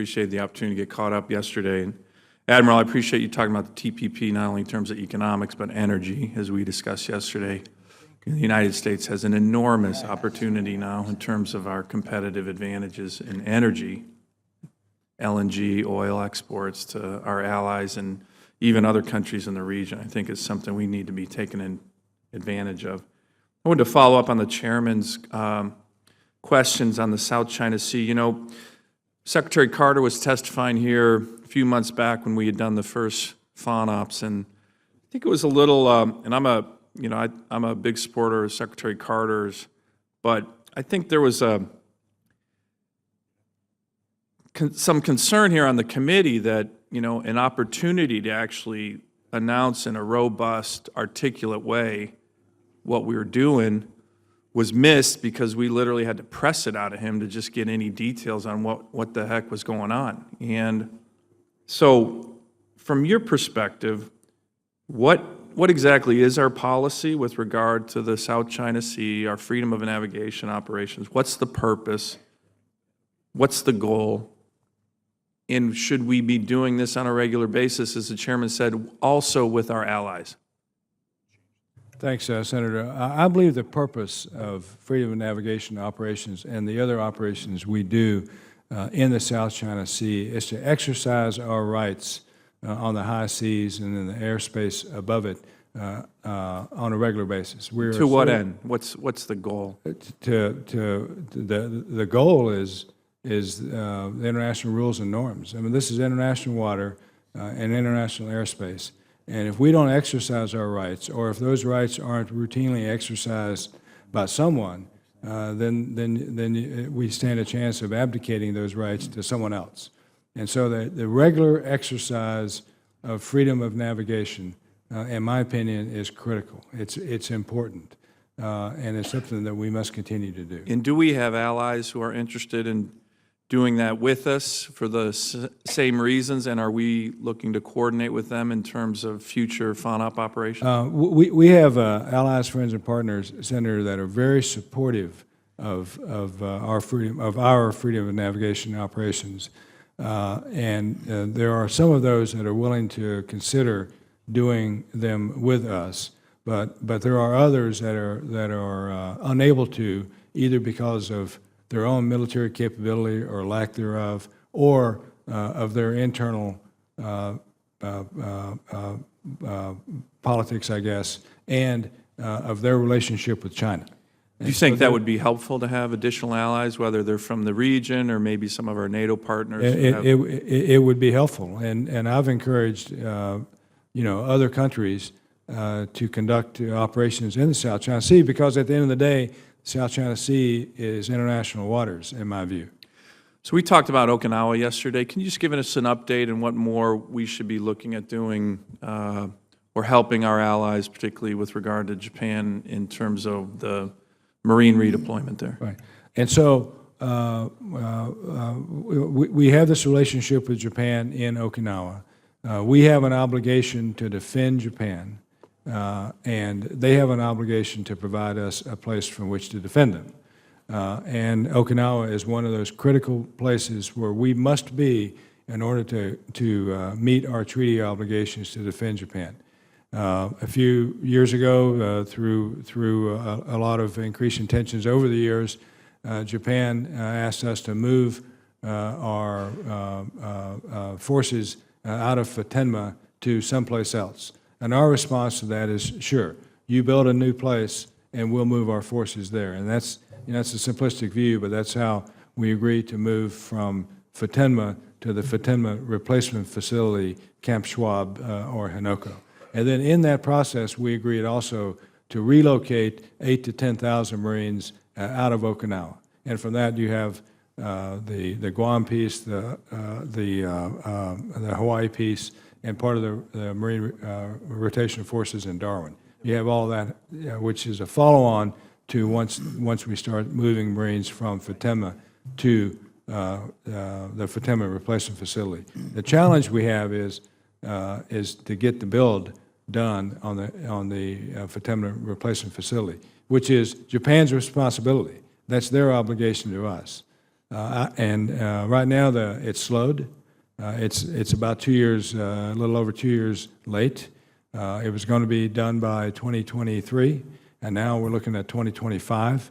appreciate the opportunity to get caught up yesterday. And Admiral, I appreciate you talking about the TPP, not only in terms of economics, but energy, as we discussed yesterday. The United States has an enormous opportunity now in terms of our competitive advantages in energy, LNG, oil exports to our allies and even other countries in the region. I think it's something we need to be taking advantage of. I wanted to follow up on the Chairman's questions on the South China Sea. You know, Secretary Carter was testifying here a few months back when we had done the first FONOPS, and I think it was a little, and I'm a big supporter of Secretary Carter's, but I think there was some concern here on the committee that, you know, an opportunity to actually announce in a robust, articulate way what we were doing was missed because we literally had to press it out of him to just get any details on what the heck was going on. And so from your perspective, what exactly is our policy with regard to the South China Sea, our freedom of navigation operations? What's the purpose? What's the goal? And should we be doing this on a regular basis, as the Chairman said, also with our allies? Thanks, Senator. I believe the purpose of freedom of navigation operations and the other operations we do in the South China Sea is to exercise our rights on the high seas and in the airspace above it on a regular basis. To what end? What's the goal? The goal is the international rules and norms. I mean, this is international water and international airspace. And if we don't exercise our rights, or if those rights aren't routinely exercised by someone, then we stand a chance of abdicating those rights to someone else. And so the regular exercise of freedom of navigation, in my opinion, is critical. It's important, and it's something that we must continue to do. And do we have allies who are interested in doing that with us for the same reasons, and are we looking to coordinate with them in terms of future FONOP operations? We have allies, friends, and partners, Senator, that are very supportive of our freedom of navigation operations, and there are some of those that are willing to consider doing them with us, but there are others that are unable to, either because of their own military capability or lack thereof, or of their internal politics, I guess, and of their relationship with China. Do you think that would be helpful to have additional allies, whether they're from the region or maybe some of our NATO partners? It would be helpful, and I've encouraged other countries to conduct operations in the South China Sea, because at the end of the day, South China Sea is international waters, in my view. So we talked about Okinawa yesterday. Can you just give us an update on what more we should be looking at doing or helping our allies, particularly with regard to Japan, in terms of the Marine redeployment there? Right. And so we have this relationship with Japan in Okinawa. We have an obligation to defend Japan. And they have an obligation to provide us a place from which to defend them. And Okinawa is one of those critical places where we must be in order to meet our treaty obligations to defend Japan. A few years ago, through a lot of increasing tensions over the years, Japan asked us to move our forces out of Futenma to someplace else. And our response to that is, sure, you build a new place and we'll move our forces there. And that's a simplistic view, but that's how we agreed to move from Futenma to the Futenma replacement facility, Camp Schwab or Henoko. And then in that process, we agreed also to relocate 8,000 to 10,000 Marines out of Okinawa. And from that, you have the Guam piece, the Hawaii piece, and part of the Marine rotation forces in Darwin. You have all that, which is a follow-on to once we start moving Marines from Futenma to the Futenma replacement facility. The challenge we have is to get the build done on the Futenma replacement facility, which is Japan's responsibility. That's their obligation to us. Right now, it's slowed. It's about 2 years, a little over 2 years late. It was going to be done by 2023, and now we're looking at 2025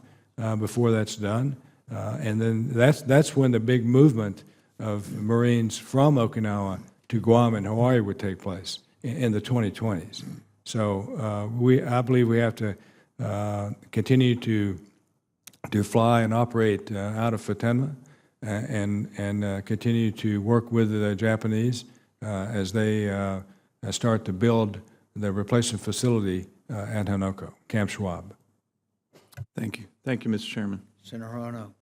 before that's done. And then that's when the big movement of Marines from Okinawa to Guam and Hawaii would take place in the 2020s. So I believe we have to continue to fly and operate out of Futenma and continue to work with the Japanese as they start to build the replacement facility at Hanoko, Camp Schwab. Thank you. Thank you, Mr. Chairman. Senator Hirono.